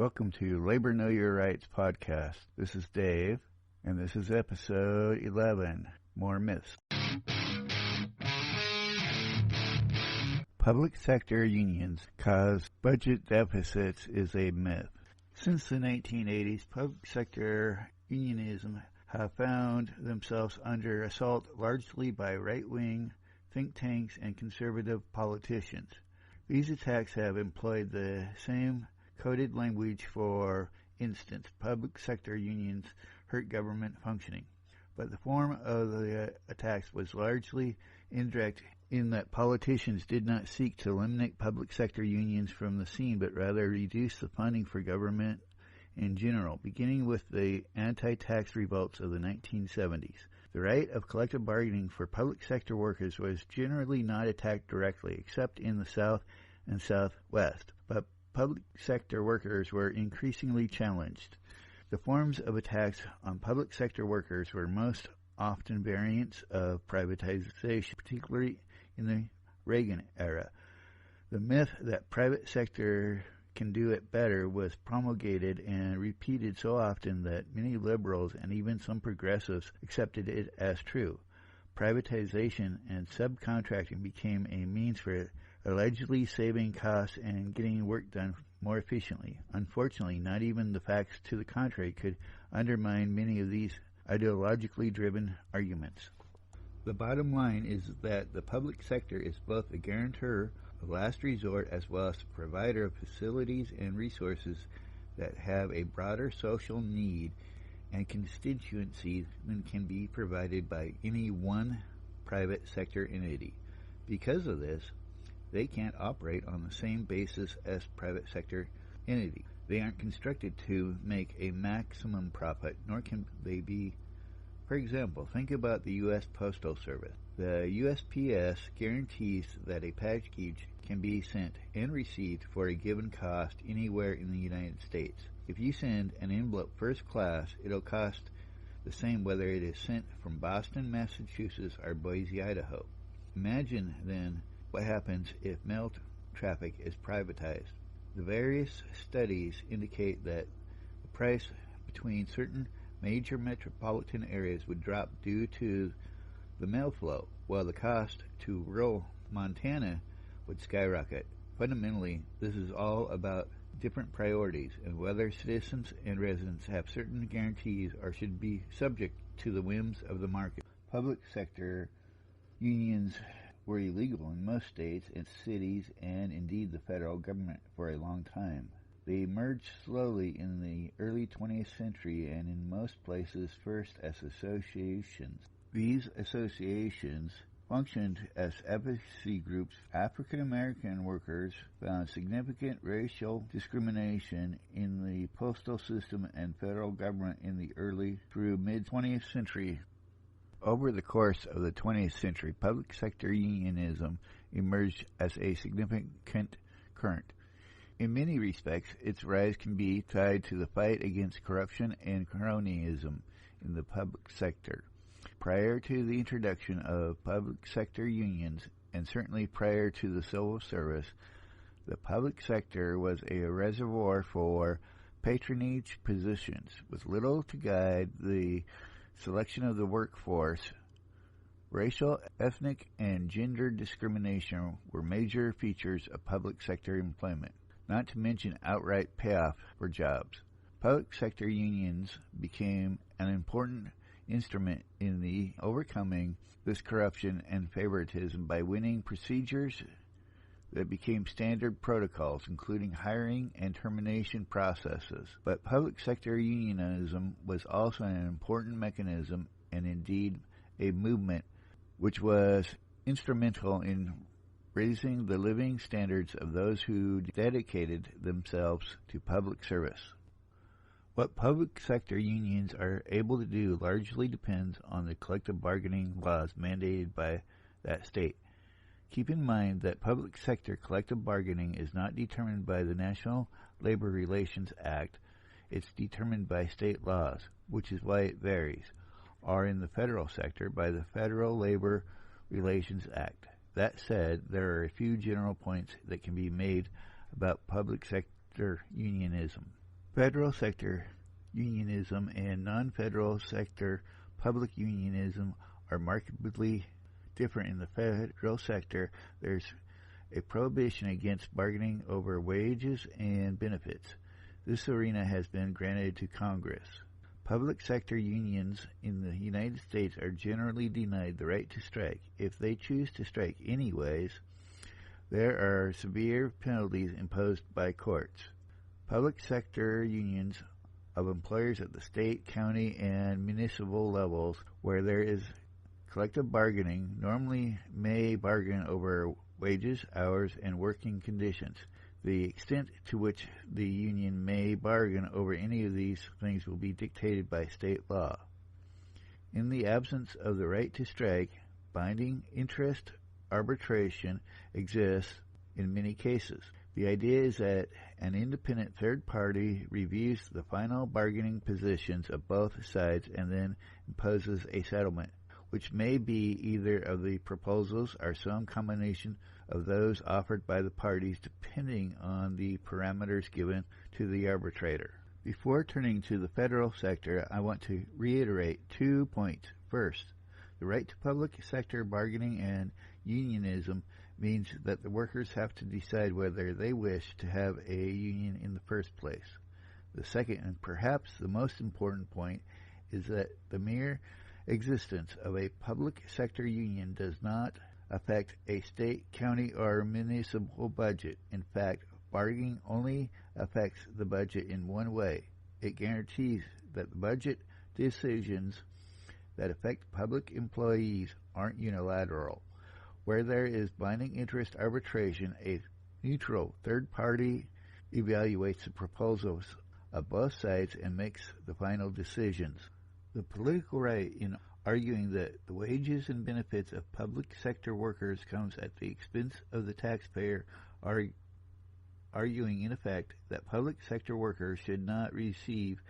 Welcome to Labor Know Your Rights podcast. This is Dave, and this is episode 11, More Myths. Public sector unions cause budget deficits is a myth. Since the 1980s, public sector unionism have found themselves under assault largely by right-wing think tanks and conservative politicians. These attacks have employed the same coded language. For instance, public sector unions hurt government functioning. But the form of the attacks was largely indirect in that politicians did not seek to eliminate public sector unions from the scene, but rather reduce the funding for government in general, beginning with the anti-tax revolts of the 1970s. The right of collective bargaining for public sector workers was generally not attacked directly, except in the South and Southwest, but public sector workers were increasingly challenged. The forms of attacks on public sector workers were most often variants of privatization, particularly in the Reagan era. The myth that private sector can do it better was promulgated and repeated so often that many liberals and even some progressives accepted it as true. Privatization and subcontracting became a means for allegedly saving costs and getting work done more efficiently. Unfortunately, not even the facts to the contrary could undermine many of these ideologically driven arguments. The bottom line is that the public sector is both a guarantor of last resort as well as a provider of facilities and resources that have a broader social need and constituency than can be provided by any one private sector entity. Because of this, they can't operate on the same basis as private sector entities. They aren't constructed to make a maximum profit, nor can they be. For example, think about the U.S. Postal Service. The USPS guarantees that a package can be sent and received for a given cost anywhere in the United States. If you send an envelope first class, it'll cost the same whether it is sent from Boston, Massachusetts, or Boise, Idaho. Imagine, then, what happens if mail traffic is privatized. The various studies indicate that the price between certain major metropolitan areas would drop due to the mail flow, while the cost to rural Montana would skyrocket. Fundamentally, this is all about different priorities and whether citizens and residents have certain guarantees or should be subject to the whims of the market. Public sector unions were illegal in most states and cities and indeed the federal government for a long time. They emerged slowly in the early 20th century and in most places first as associations. These associations functioned as advocacy groups. African American workers found significant racial discrimination in the postal system and federal government in the early through mid-20th century. Over the course of the 20th century, public sector unionism emerged as a significant current. In many respects, its rise can be tied to the fight against corruption and cronyism in the public sector. Prior to the introduction of public sector unions, and certainly prior to the civil service, the public sector was a reservoir for patronage positions, with little to guide the selection of the workforce. Racial, ethnic, and gender discrimination were major features of public sector employment, not to mention outright payoff for jobs. Public sector unions became an important instrument in the overcoming this corruption and favoritism by winning procedures that became standard protocols, including hiring and termination processes. But public sector unionism was also an important mechanism and indeed a movement which was instrumental in raising the living standards of those who dedicated themselves to public service. What public sector unions are able to do largely depends on the collective bargaining laws mandated by that state. Keep in mind that public sector collective bargaining is not determined by the National Labor Relations Act. It's determined by state laws, which is why it varies, or in the federal sector by the Federal Labor Relations Act. That said, there are a few general points that can be made about public sector unionism. Federal sector unionism and non-federal sector public unionism are markedly different. In the federal sector, there's a prohibition against bargaining over wages and benefits. This arena has been granted to Congress. Public sector unions in the United States are generally denied the right to strike. If they choose to strike anyways, there are severe penalties imposed by courts. Public sector unions of employers at the state, county, and municipal levels where there is collective bargaining normally may bargain over wages, hours, and working conditions. The extent to which the union may bargain over any of these things will be dictated by state law. In the absence of the right to strike, binding interest arbitration exists in many cases. The idea is that an independent third party reviews the final bargaining positions of both sides and then imposes a settlement, which may be either of the proposals or some combination of those offered by the parties depending on the parameters given to the arbitrator. Before turning to the federal sector, I want to reiterate 2 points. First, the right to public sector bargaining and unionism means that the workers have to decide whether they wish to have a union in the first place. The second, and perhaps the most important point, is that the mere existence of a public sector union does not affect a state, county, or municipal budget. In fact, bargaining only affects the budget in one way. It guarantees that the budget decisions that affect public employees aren't unilateral. Where there is binding interest arbitration, a neutral third party evaluates the proposals of both sides and makes the final decisions. The political right in arguing that the wages and benefits of public sector workers comes at the expense of the taxpayer, arguing in effect that public sector workers should not receive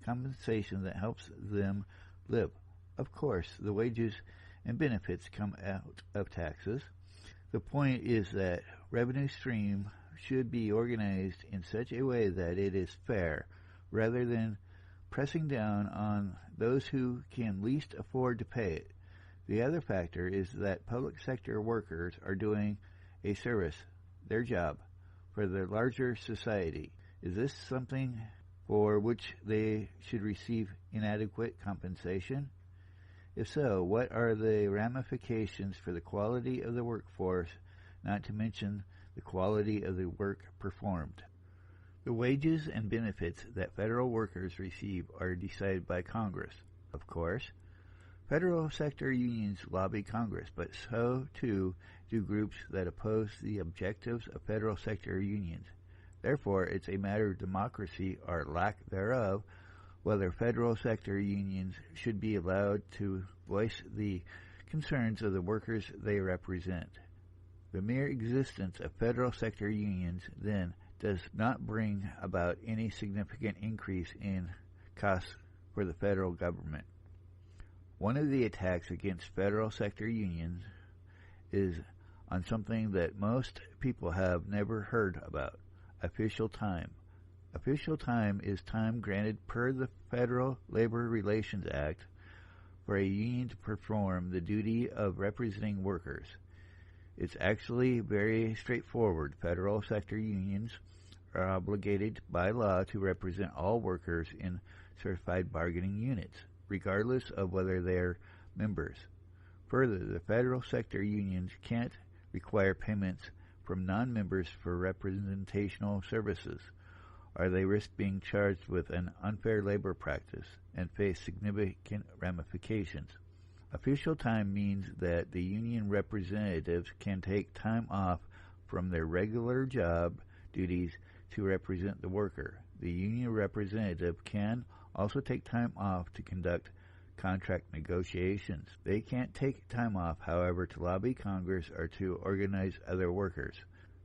compensation that helps them live. Of course, the wages and benefits come out of taxes. The point is that revenue stream should be organized in such a way that it is fair, rather than pressing down on those who can least afford to pay it. The other factor is that public sector workers are doing a service, their job, for the larger society. Is this something for which they should receive inadequate compensation? If so, what are the ramifications for the quality of the workforce, not to mention the quality of the work performed? The wages and benefits that federal workers receive are decided by Congress. Of course, federal sector unions lobby Congress, but so too do groups that oppose the objectives of federal sector unions. Therefore, it's a matter of democracy or lack thereof whether federal sector unions should be allowed to voice the concerns of the workers they represent. The mere existence of federal sector unions, then, does not bring about any significant increase in costs for the federal government. One of the attacks against federal sector unions is on something that most people have never heard about: official time. Official time is time granted per the Federal Labor Relations Act for a union to perform the duty of representing workers. It's actually very straightforward. Federal sector unions are obligated by law to represent all workers in certified bargaining units, regardless of whether they're members. Further, the federal sector unions can't require payments from non-members for representational services, or they risk being charged with an unfair labor practice and face significant ramifications. Official time means that the union representatives can take time off from their regular job duties to represent the worker. The union representative can also take time off to conduct contract negotiations. They can't take time off, however, to lobby Congress or to organize other workers.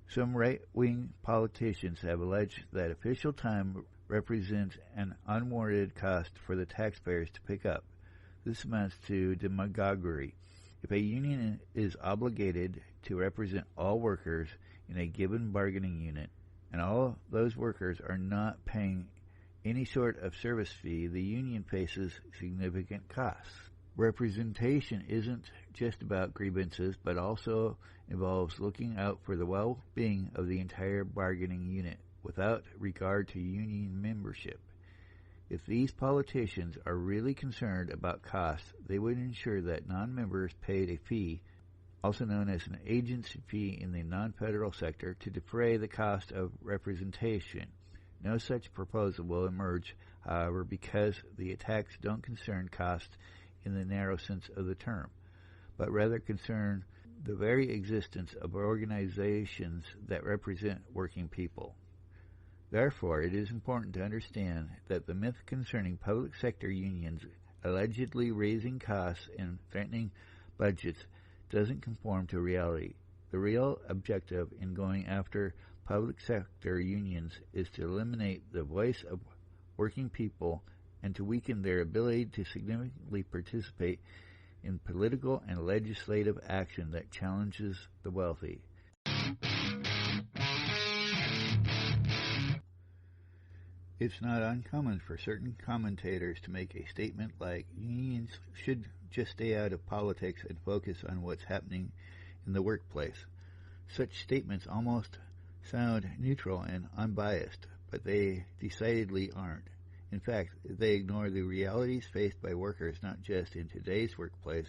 Some right-wing politicians have alleged that official time represents an unwarranted cost for the taxpayers to pick up. This amounts to demagoguery. If a union is obligated to represent all workers in a given bargaining unit, and all those workers are not paying any sort of service fee, the union faces significant costs. Representation isn't just about grievances, but also involves looking out for the well-being of the entire bargaining unit, without regard to union membership. If these politicians are really concerned about costs, they would ensure that non-members paid a fee, also known as an agency fee in the non-federal sector, to defray the cost of representation. No such proposal will emerge, however, because the attacks don't concern costs in the narrow sense of the term, but rather concern the very existence of organizations that represent working people. Therefore, it is important to understand that the myth concerning public sector unions allegedly raising costs and threatening budgets doesn't conform to reality. The real objective in going after public sector unions is to eliminate the voice of working people and to weaken their ability to significantly participate in political and legislative action that challenges the wealthy. It's not uncommon for certain commentators to make a statement like, unions should just stay out of politics and focus on what's happening in the workplace. Such statements almost sound neutral and unbiased, but they decidedly aren't. In fact, they ignore the realities faced by workers not just in today's workplace,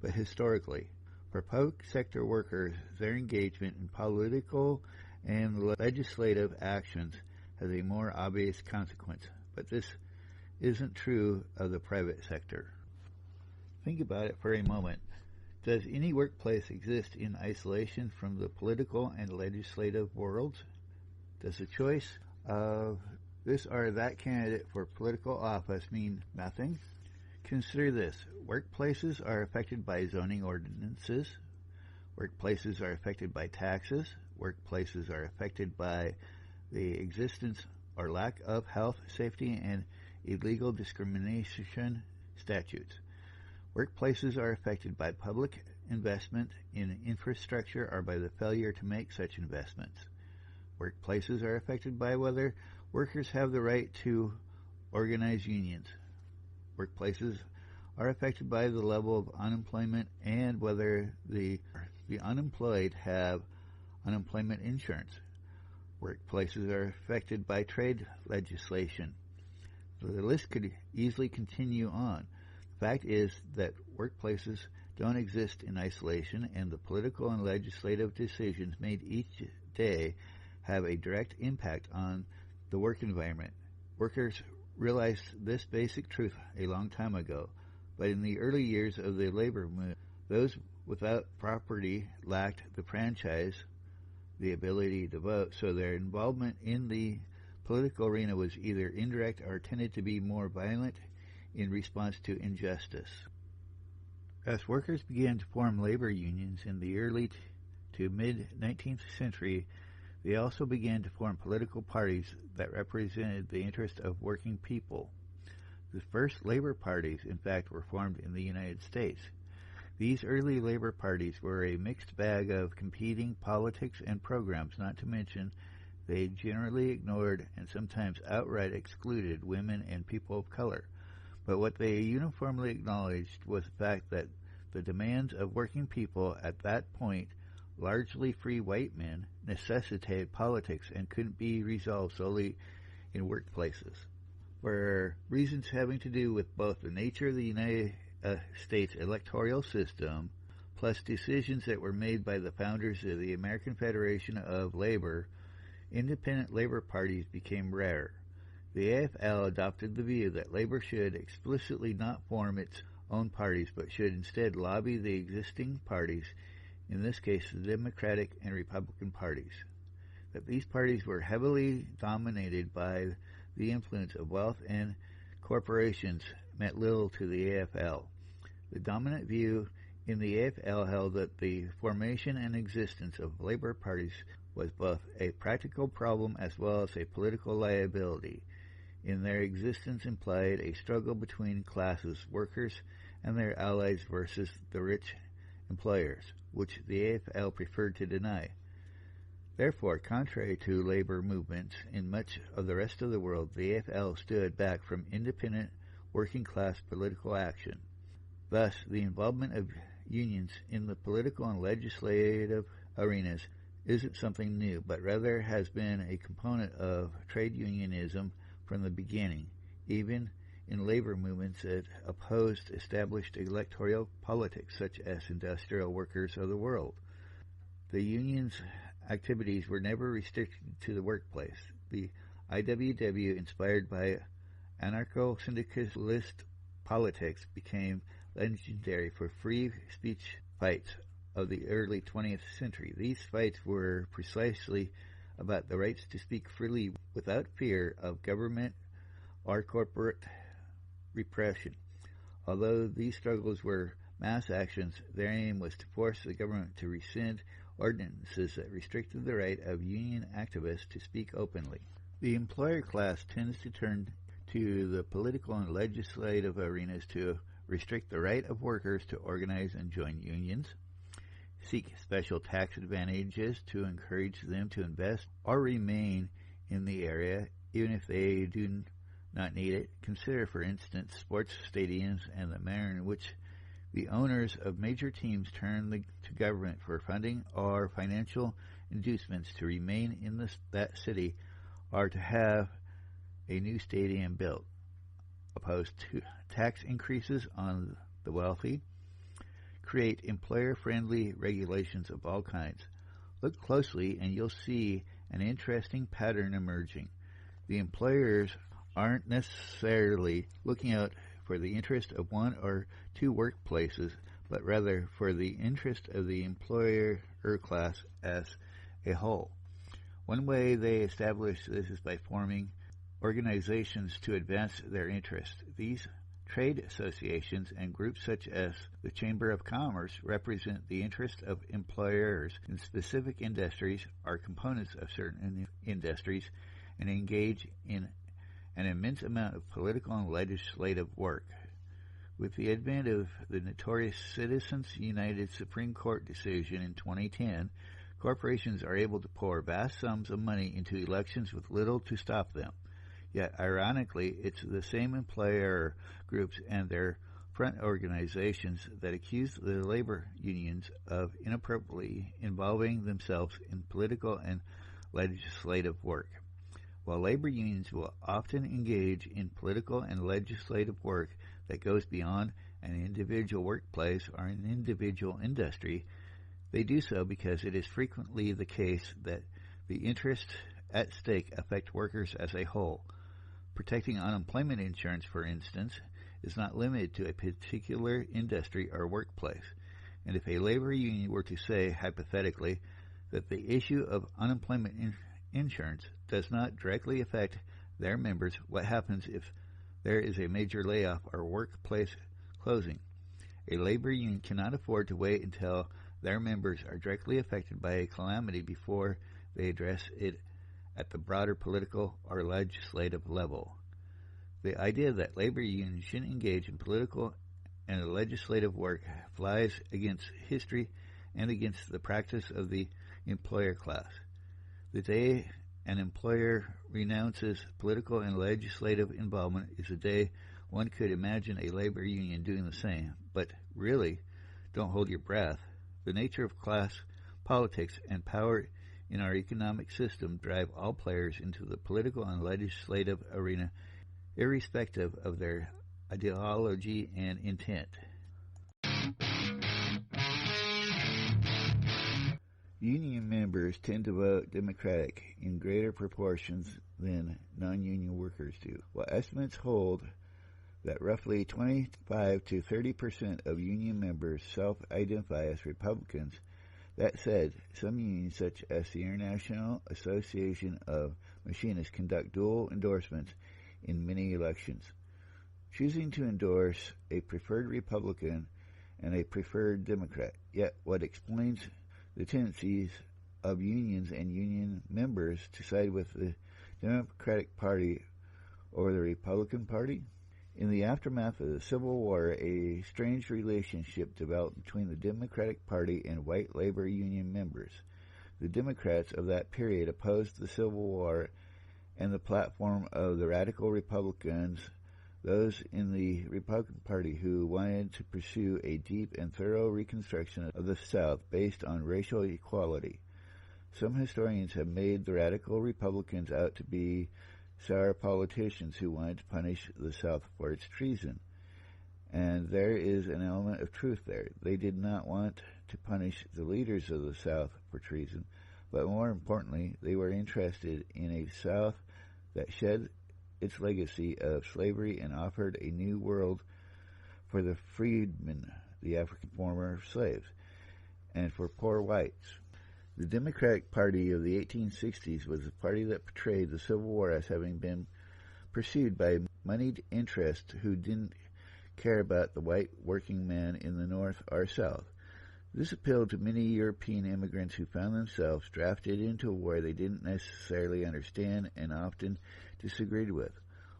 but historically. For public sector workers, their engagement in political and legislative actions has a more obvious consequence, but this isn't true of the private sector. Think about it for a moment. Does any workplace exist in isolation from the political and legislative worlds? Does the choice of this or that candidate for political office mean nothing? Consider this. Workplaces are affected by zoning ordinances. Workplaces are affected by taxes. Workplaces are affected by the existence or lack of health, safety, and illegal discrimination statutes. Workplaces are affected by public investment in infrastructure or by the failure to make such investments. Workplaces are affected by whether workers have the right to organize unions. Workplaces are affected by the level of unemployment and whether the unemployed have unemployment insurance. Workplaces are affected by trade legislation. The list could easily continue on. The fact is that workplaces don't exist in isolation, and the political and legislative decisions made each day have a direct impact on the work environment. Workers realized this basic truth a long time ago, but in the early years of the labor movement, those without property lacked the franchise, the ability to vote, so their involvement in the political arena was either indirect or tended to be more violent in response to injustice. As workers began to form labor unions in the early to mid-19th century, they also began to form political parties that represented the interest of working people. The first labor parties, in fact, were formed in the United States. These early labor parties were a mixed bag of competing politics and programs, not to mention they generally ignored and sometimes outright excluded women and people of color. But what they uniformly acknowledged was the fact that the demands of working people at that point, largely free white men, necessitated politics and couldn't be resolved solely in workplaces. For reasons having to do with both the nature of the United States electoral system, plus decisions that were made by the founders of the American Federation of Labor, independent labor parties became rare. The AFL adopted the view that labor should explicitly not form its own parties, but should instead lobby the existing parties, in this case the Democratic and Republican parties. That these parties were heavily dominated by the influence of wealth and corporations meant little to the AFL. The dominant view in the AFL held that the formation and existence of labor parties was both a practical problem as well as a political liability. In their existence implied a struggle between classes, workers and their allies versus the rich employers, which the AFL preferred to deny. Therefore, contrary to labor movements in much of the rest of the world, the AFL stood back from independent working-class political action. Thus, the involvement of unions in the political and legislative arenas isn't something new, but rather has been a component of trade unionism from the beginning, even in labor movements that opposed established electoral politics such as industrial workers of the world. The union's activities were never restricted to the workplace. The IWW, inspired by anarcho-syndicalist politics, became legendary for free speech fights of the early 20th century. These fights were precisely about the rights to speak freely without fear of government or corporate repression. Although these struggles were mass actions, their aim was to force the government to rescind ordinances that restricted the right of union activists to speak openly. The employer class tends to turn to the political and legislative arenas to restrict the right of workers to organize and join unions, seek special tax advantages to encourage them to invest or remain in the area even if they do not need it. Consider, for instance, sports stadiums and the manner in which the owners of major teams turn to government for funding or financial inducements to remain in that city or to have a new stadium built. Opposed to tax increases on the wealthy, create employer-friendly regulations of all kinds. Look closely and you'll see an interesting pattern emerging. The employers aren't necessarily looking out for the interest of one or two workplaces, but rather for the interest of the employer class as a whole. One way they establish this is by forming organizations to advance their interests. These trade associations and groups such as the Chamber of Commerce represent the interest of employers in specific industries or components of certain industries and engage in an immense amount of political and legislative work. With the advent of the notorious Citizens United Supreme Court decision in 2010, corporations are able to pour vast sums of money into elections with little to stop them. Yet, ironically, it's the same employer groups and their front organizations that accuse the labor unions of inappropriately involving themselves in political and legislative work. While labor unions will often engage in political and legislative work that goes beyond an individual workplace or an individual industry, they do so because it is frequently the case that the interests at stake affect workers as a whole. Protecting unemployment insurance, for instance, is not limited to a particular industry or workplace. And if a labor union were to say, hypothetically, that the issue of unemployment insurance does not directly affect their members, what happens if there is a major layoff or workplace closing? A labor union cannot afford to wait until their members are directly affected by a calamity before they address it at the broader political or legislative level. The idea that labor unions shouldn't engage in political and legislative work flies against history and against the practice of the employer class. The day an employer renounces political and legislative involvement is the day one could imagine a labor union doing the same. But really, don't hold your breath. The nature of class politics and power in our economic system drive all players into the political and legislative arena, irrespective of their ideology and intent. Union members tend to vote Democratic in greater proportions than non-union workers do, while estimates hold that roughly 25 to 30% of union members self-identify as Republicans. That said, some unions, such as the International Association of Machinists, conduct dual endorsements in many elections, choosing to endorse a preferred Republican and a preferred Democrat. Yet what explains the tendencies of unions and union members to side with the Democratic Party over the Republican Party? In the aftermath of the Civil War, a strange relationship developed between the Democratic Party and white labor union members. The Democrats of that period opposed the Civil War and the platform of the radical Republicans, those in the Republican Party who wanted to pursue a deep and thorough reconstruction of the South based on racial equality. Some historians have made the radical Republicans out to be sour politicians who wanted to punish the South for its treason. And there is an element of truth there. They did not want to punish the leaders of the South for treason, but more importantly, they were interested in a South that shed its legacy of slavery and offered a new world for the freedmen, the African former slaves, and for poor whites. The Democratic Party of the 1860s was the party that portrayed the Civil War as having been pursued by moneyed interests who didn't care about the white working man in the North or South. This appealed to many European immigrants who found themselves drafted into a war they didn't necessarily understand and often disagreed with,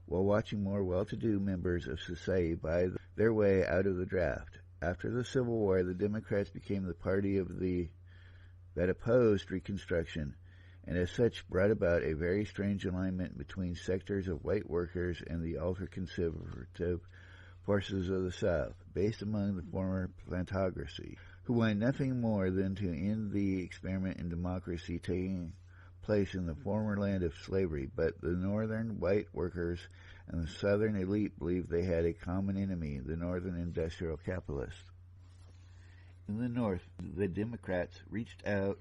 while watching more well-to-do members of society buy their way out of the draft. After the Civil War, the Democrats became the party that opposed Reconstruction, and as such brought about a very strange alignment between sectors of white workers and the ultra-conservative forces of the South, based among the former plantocracy, who wanted nothing more than to end the experiment in democracy taking place in the former land of slavery. But the northern white workers and the southern elite believed they had a common enemy, the northern industrial capitalists. In the North, the Democrats reached out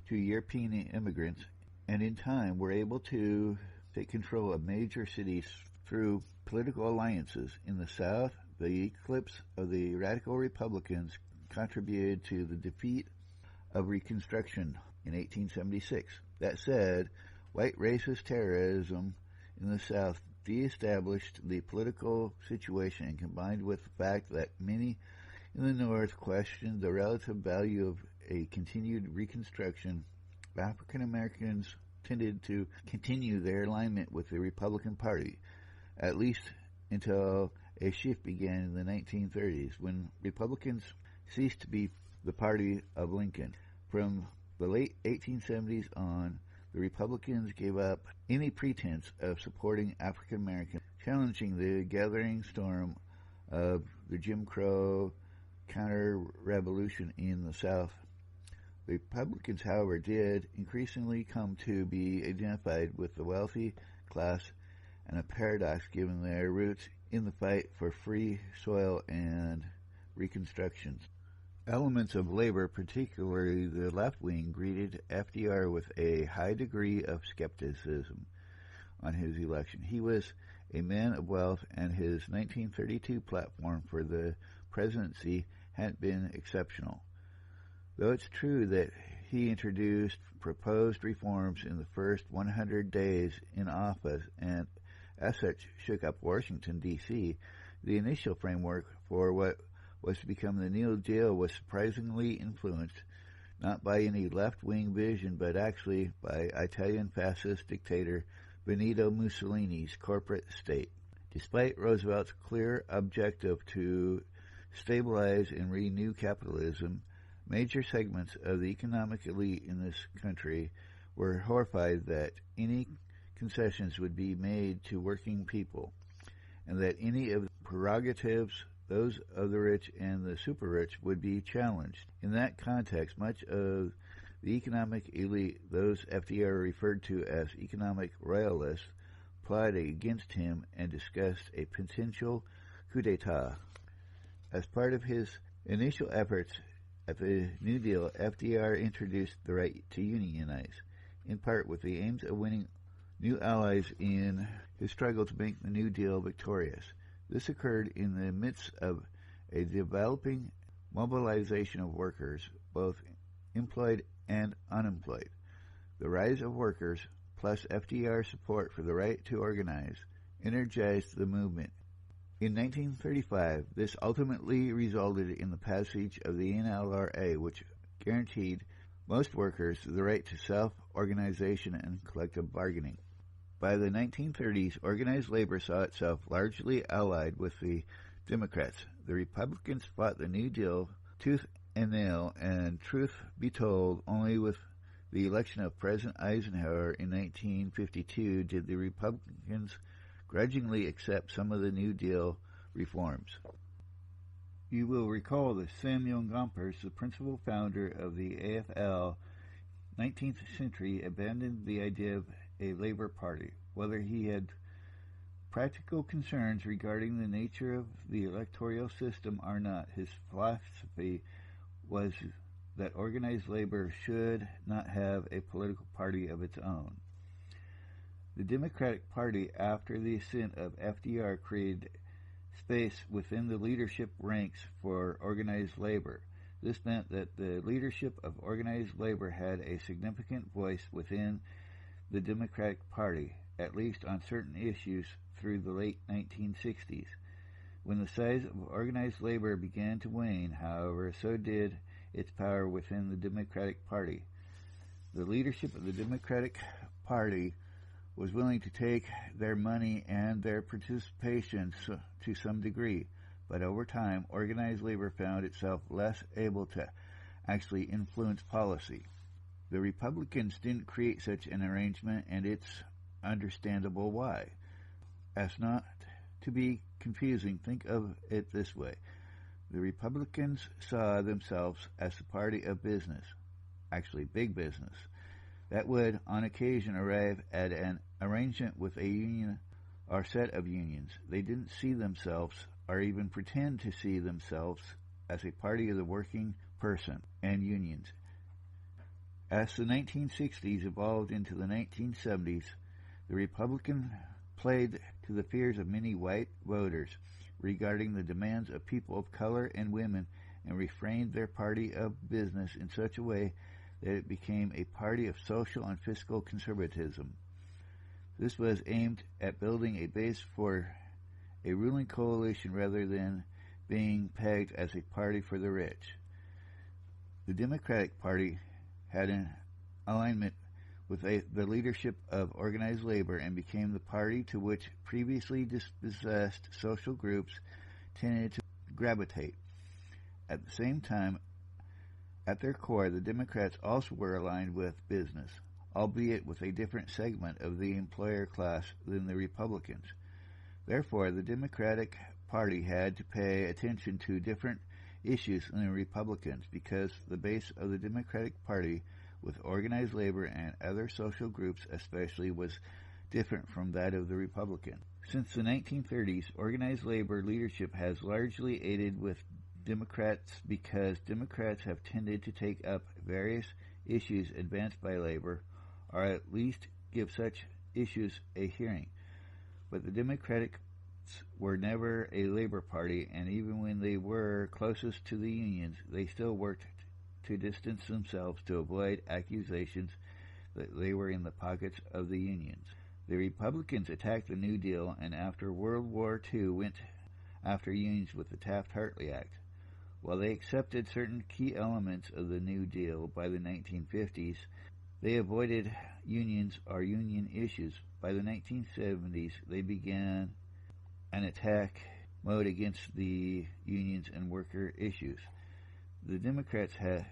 to European immigrants and in time were able to take control of major cities through political alliances. In the South, the eclipse of the radical Republicans contributed to the defeat of Reconstruction in 1876. That said, white racist terrorism in the South de-established the political situation, and combined with the fact that many in the North questioned the relative value of a continued Reconstruction, African Americans tended to continue their alignment with the Republican Party, at least until a shift began in the 1930s, when Republicans ceased to be the party of Lincoln. From the late 1870s on, the Republicans gave up any pretense of supporting African Americans, challenging the gathering storm of the Jim Crow counter-revolution in the South. The Republicans, however, did increasingly come to be identified with the wealthy class, and a paradox given their roots in the fight for free soil and Reconstruction. Elements of labor, particularly the left wing, greeted FDR with a high degree of skepticism on his election. He was a man of wealth, and his 1932 platform for the presidency hadn't been exceptional. Though it's true that he introduced proposed reforms in the first 100 days in office and as such shook up Washington, D.C., the initial framework for what was to become the New Deal was surprisingly influenced not by any left-wing vision, but actually by Italian fascist dictator Benito Mussolini's corporate state. Despite Roosevelt's clear objective to stabilize and renew capitalism, major segments of the economic elite in this country were horrified that any concessions would be made to working people, and that any of the prerogatives, those of the rich and the super-rich, would be challenged. In that context, much of the economic elite, those FDR referred to as economic royalists, plotted against him and discussed a potential coup d'etat. As part of his initial efforts at the New Deal, FDR introduced the right to unionize, in part with the aims of winning new allies in his struggle to make the New Deal victorious. This occurred in the midst of a developing mobilization of workers, both employed and unemployed. The rise of workers, plus FDR's support for the right to organize, energized the movement. In 1935, this ultimately resulted in the passage of the NLRA, which guaranteed most workers the right to self-organization and collective bargaining. By the 1930s, organized labor saw itself largely allied with the Democrats. The Republicans fought the New Deal tooth and nail, and truth be told, only with the election of President Eisenhower in 1952 did the Republicans grudgingly accept some of the New Deal reforms. You will recall that Samuel Gompers, the principal founder of the AFL, 19th century, abandoned the idea of a Labor Party. Whether he had practical concerns regarding the nature of the electoral system or not, his philosophy was that organized labor should not have a political party of its own. The Democratic Party, after the ascent of FDR, created space within the leadership ranks for organized labor. This meant that the leadership of organized labor had a significant voice within the Democratic Party, at least on certain issues through the late 1960s. When the size of organized labor began to wane, however, so did its power within the Democratic Party. The leadership of the Democratic Party was willing to take their money and their participation to some degree, but over time, organized labor found itself less able to actually influence policy. The Republicans didn't create such an arrangement, and it's understandable why. As not to be confusing, think of it this way. The Republicans saw themselves as the party of business, actually big business, that would on occasion arrive at an arrangement with a union or set of unions. They didn't see themselves or even pretend to see themselves as a party of the working person and unions. As the 1960s evolved into the 1970s, the Republican played to the fears of many white voters regarding the demands of people of color and women, and reframed their party of business in such a way that it became a party of social and fiscal conservatism. This was aimed at building a base for a ruling coalition rather than being pegged as a party for the rich. The Democratic Party had an alignment with the leadership of organized labor and became the party to which previously dispossessed social groups tended to gravitate. At the same time, at their core, the Democrats also were aligned with business, albeit with a different segment of the employer class than the Republicans. Therefore, the Democratic Party had to pay attention to different issues than the Republicans, because the base of the Democratic Party with organized labor and other social groups especially was different from that of the Republican. Since the 1930s, organized labor leadership has largely aided with Democrats because Democrats have tended to take up various issues advanced by labor, or at least give such issues a hearing. But the Democrats were never a labor party, and even when they were closest to the unions, they still worked to distance themselves to avoid accusations that they were in the pockets of the unions. The Republicans attacked the New Deal, and after World War II went after unions with the Taft-Hartley Act. While they accepted certain key elements of the New Deal by the 1950s, they avoided unions or union issues. By the 1970s, they began an attack mode against the unions and worker issues. The Democrats have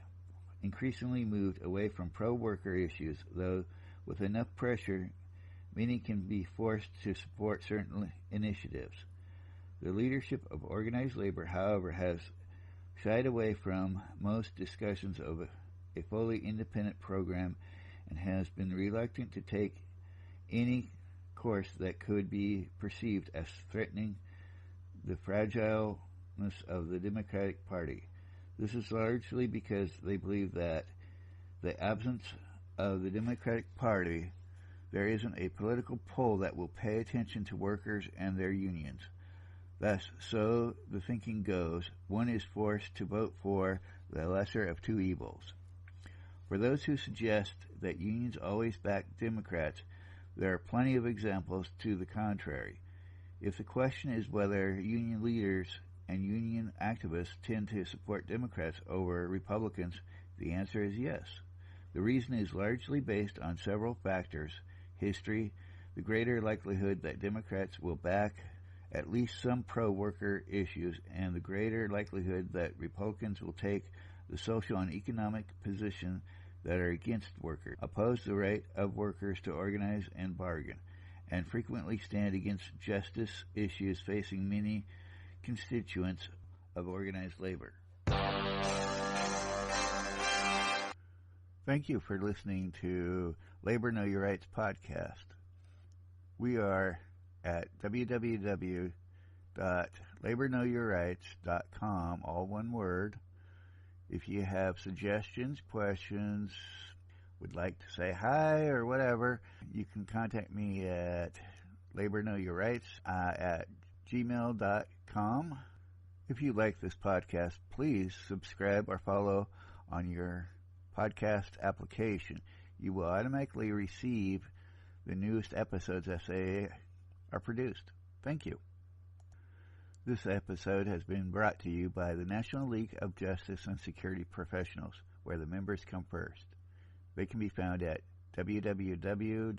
increasingly moved away from pro-worker issues, though with enough pressure, many can be forced to support certain initiatives. The leadership of organized labor, however, has shied away from most discussions of a fully independent program and has been reluctant to take any course that could be perceived as threatening the fragileness of the Democratic Party. This is largely because they believe that the absence of the Democratic Party, there isn't a political pull that will pay attention to workers and their unions. Thus, so the thinking goes, one is forced to vote for the lesser of two evils. For those who suggest that unions always back Democrats, there are plenty of examples to the contrary. If the question is whether union leaders and union activists tend to support Democrats over Republicans, the answer is yes. The reason is largely based on several factors: history, the greater likelihood that Democrats will back at least some pro-worker issues, and the greater likelihood that Republicans will take the social and economic position that are against workers, oppose the right of workers to organize and bargain, and frequently stand against justice issues facing many constituents of organized labor. Thank you for listening to Labor Know Your Rights podcast. We are at www.laborknowyourrights.com, all one word. If you have suggestions, questions, would like to say hi or whatever, you can contact me at laborknowyourrights at gmail.com. If you like this podcast, please subscribe or follow on your podcast application. You will automatically receive the newest episodes as they are produced. Thank you. This episode has been brought to you by the National League of Justice and Security Professionals, where the members come first. They can be found at www.nljsp.us.